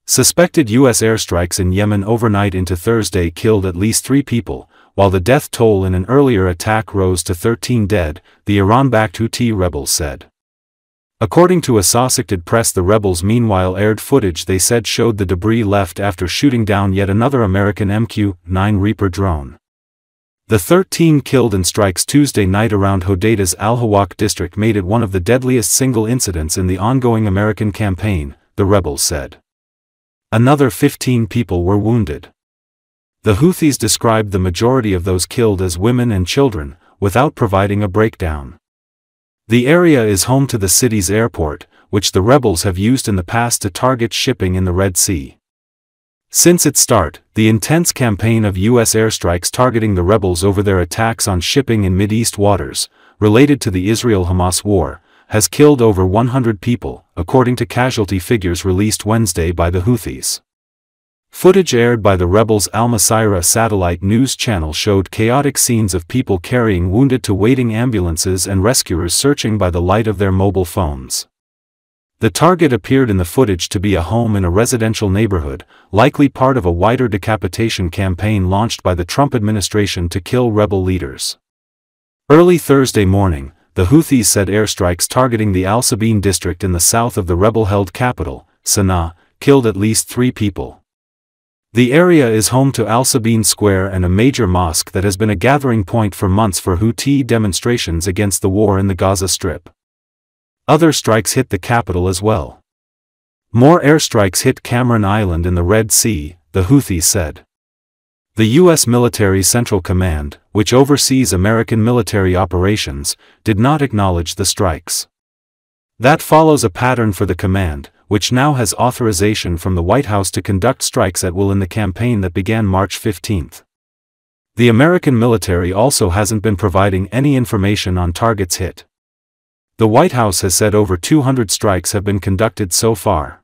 Suspected U.S. airstrikes in Yemen overnight into Thursday killed at least 3 people, while the death toll in an earlier attack rose to 13 dead, the Iran-backed Houthi rebels said. According to Assosicted Press, the rebels meanwhile aired footage they said showed the debris left after shooting down yet another American MQ-9 Reaper drone. The 13 killed in strikes Tuesday night around Hodeida's al-Hawak district made it one of the deadliest single incidents in the ongoing American campaign, the rebels said. Another 15 people were wounded. The Houthis described the majority of those killed as women and children, without providing a breakdown. The area is home to the city's airport, which the rebels have used in the past to target shipping in the Red Sea. Since its start, the intense campaign of U.S. airstrikes targeting the rebels over their attacks on shipping in Mideast waters, related to the Israel-Hamas war, has killed over 100 people, according to casualty figures released Wednesday by the Houthis. Footage aired by the rebels' al-Masirah satellite news channel showed chaotic scenes of people carrying wounded to waiting ambulances and rescuers searching by the light of their mobile phones. The target appeared in the footage to be a home in a residential neighborhood, likely part of a wider decapitation campaign launched by the Trump administration to kill rebel leaders. Early Thursday morning, the Houthis said airstrikes targeting the al-Sabeen district in the south of the rebel-held capital, Sanaa, killed at least 3 people. The area is home to al-Sabeen Square and a major mosque that has been a gathering point for months for Houthi demonstrations against the war in the Gaza Strip. Other strikes hit the capital as well. More airstrikes hit Kamaran Island in the Red Sea, the Houthis said. The U.S. Military Central Command, which oversees American military operations, did not acknowledge the strikes. That follows a pattern for the command, which now has authorization from the White House to conduct strikes at will in the campaign that began March 15. The American military also hasn't been providing any information on targets hit. The White House has said over 200 strikes have been conducted so far.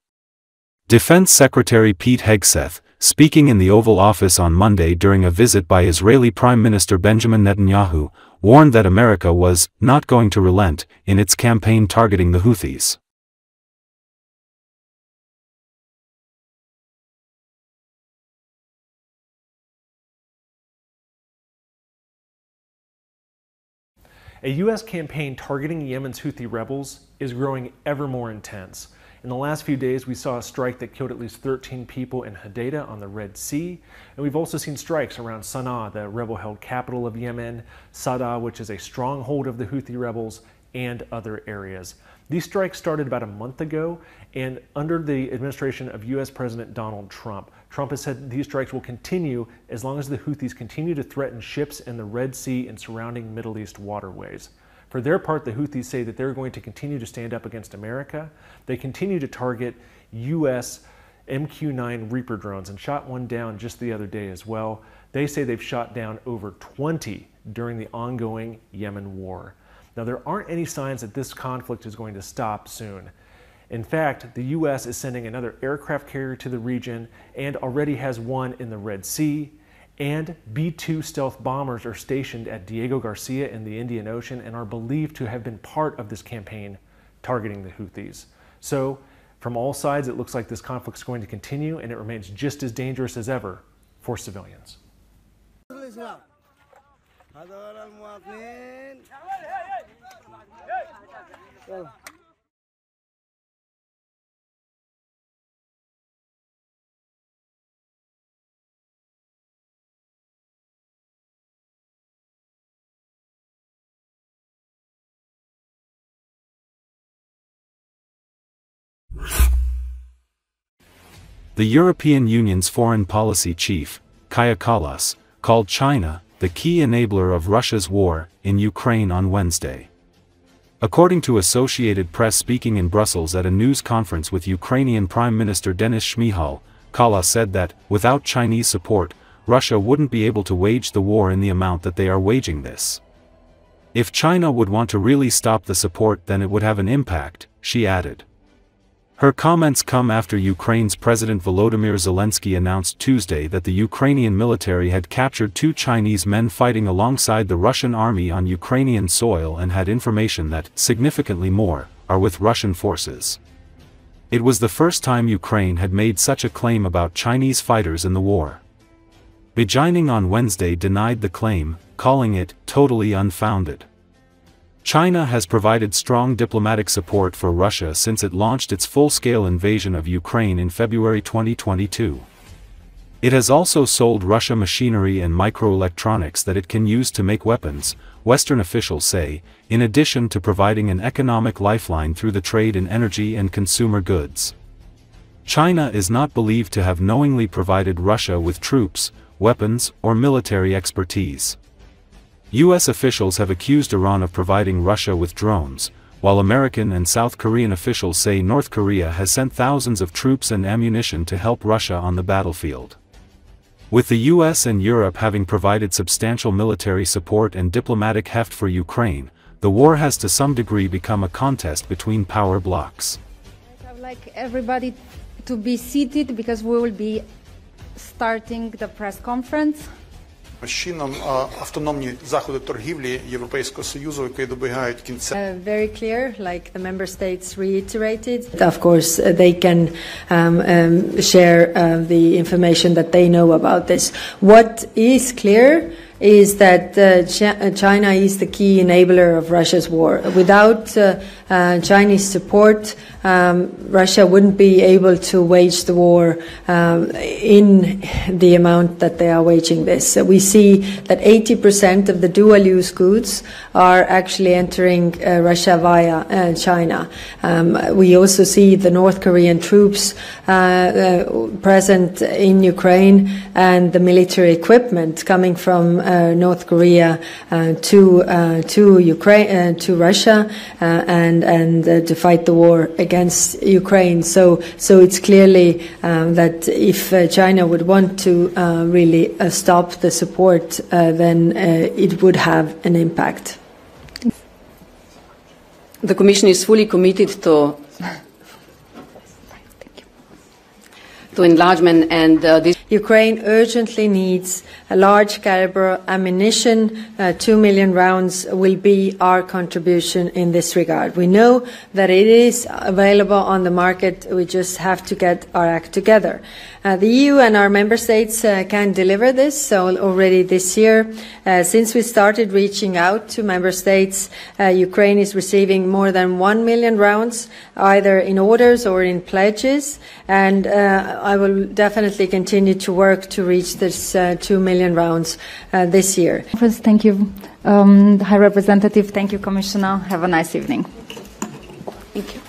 Defense Secretary Pete Hegseth, speaking in the Oval Office on Monday during a visit by Israeli Prime Minister Benjamin Netanyahu, warned that America was not going to relent in its campaign targeting the Houthis. A U.S. campaign targeting Yemen's Houthi rebels is growing ever more intense. In the last few days, we saw a strike that killed at least 13 people in Hodeida on the Red Sea, and we've also seen strikes around Sanaa, the rebel-held capital of Yemen, Saada, which is a stronghold of the Houthi rebels, and other areas. These strikes started about a month ago, and under the administration of U.S. President Donald Trump, Trump has said these strikes will continue as long as the Houthis continue to threaten ships in the Red Sea and surrounding Middle East waterways. For their part, the Houthis say that they're going to continue to stand up against America. They continue to target U.S. MQ-9 Reaper drones and shot one down just the other day as well. They say they've shot down over 20 during the ongoing Yemen war. Now, there aren't any signs that this conflict is going to stop soon. In fact, the U.S. is sending another aircraft carrier to the region and already has one in the Red Sea, and B-2 stealth bombers are stationed at Diego Garcia in the Indian Ocean and are believed to have been part of this campaign targeting the Houthis. So, from all sides, it looks like this conflict is going to continue, and it remains just as dangerous as ever for civilians. The European Union's foreign policy chief, Kaja Kallas, called China the key enabler of Russia's war in Ukraine on Wednesday. According to Associated Press, speaking in Brussels at a news conference with Ukrainian Prime Minister Denis Shmyhal, Kallas said that, without Chinese support, Russia wouldn't be able to wage the war in the amount that they are waging this. If China would want to really stop the support, then it would have an impact, she added. Her comments come after Ukraine's President Volodymyr Zelenski announced Tuesday that the Ukrainian military had captured 2 Chinese men fighting alongside the Russian army on Ukrainian soil and had information that, significantly more, are with Russian forces. It was the first time Ukraine had made such a claim about Chinese fighters in the war. Beijing on Wednesday denied the claim, calling it totally unfounded. China has provided strong diplomatic support for Russia since it launched its full-scale invasion of Ukraine in February 2022. It has also sold Russia machinery and microelectronics that it can use to make weapons, Western officials say, in addition to providing an economic lifeline through the trade in energy and consumer goods. China is not believed to have knowingly provided Russia with troops, weapons, or military expertise. U.S. officials have accused Iran of providing Russia with drones, while American and South Korean officials say North Korea has sent thousands of troops and ammunition to help Russia on the battlefield. With the US and Europe having provided substantial military support and diplomatic heft for Ukraine, the war has to some degree become a contest between power blocs. I would like everybody to be seated because we will be starting the press conference. Чином автономні заходи торгівлі Європейського Союзу, які добігають кінця. Very clear, like the member states reiterated. Of course, they can share the information that they know about this. What is clear is that China is the key enabler of Russia's war. Without Chinese support, Russia wouldn't be able to wage the war in the amount that they are waging this. We see that 80% of the dual-use goods are actually entering Russia via China. We also see the North Korean troops present in Ukraine and the military equipment coming from North Korea to Ukraine, to Russia, and to fight the war against Ukraine. So it's clearly that if China would want to really stop the support, then it would have an impact. The Commission is fully committed to enlargement, and this Ukraine urgently needs a large caliber ammunition. 2 million rounds will be our contribution in this regard. We know that it is available on the market. We just have to get our act together. The EU and our member states can deliver this. So already this year, since we started reaching out to member states, Ukraine is receiving more than 1 million rounds, either in orders or in pledges. And I will definitely continue to work to reach this 2 million rounds this year. Thank you, High Representative. Thank you, Commissioner. Have a nice evening. Thank you.